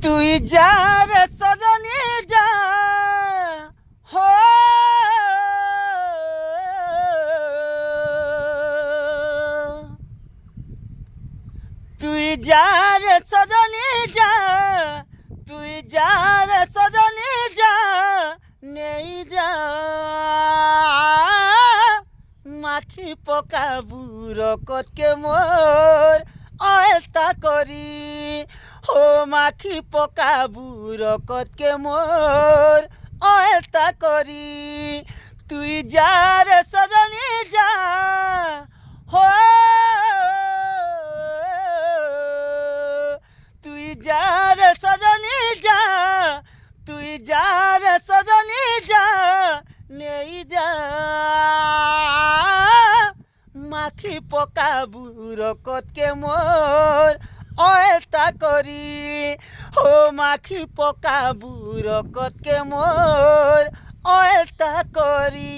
তুই যার সজনে যা হো তুই যার সজনে যা তুই যার সজনে যা নেই যা মাখি পকাবু রকতকে মোর অয়তা করি ও মাখি পকাবু রকতকে মোর অয়তা করি তুই যার সজনে যা হো তুই যার সজনে যা তুই যার সজনে যা নেই যা মাখি পকাবু রকতকে মোর অয়তা করি ও মাখি পকাবু রকতকে মোর অয়তা করি।